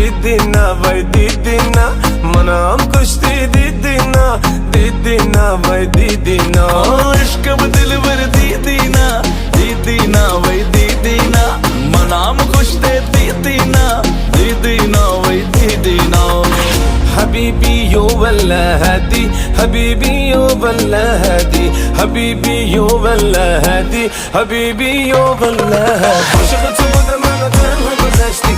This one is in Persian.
ديدينا باي ديدينا منام كشتي ديدينا ديدينا باي ديدينا इश्क दिल भर दीदीना दीदीना वही दीदीना मनाम खुश दे दीदीना दीदीना वही दीदीना حبيبي يو ولا هادي حبيبي يو ولا هادي حبيبي يو ولا هادي حبيبي يو ولا هادي عشقت بدمنا كان وبدشتي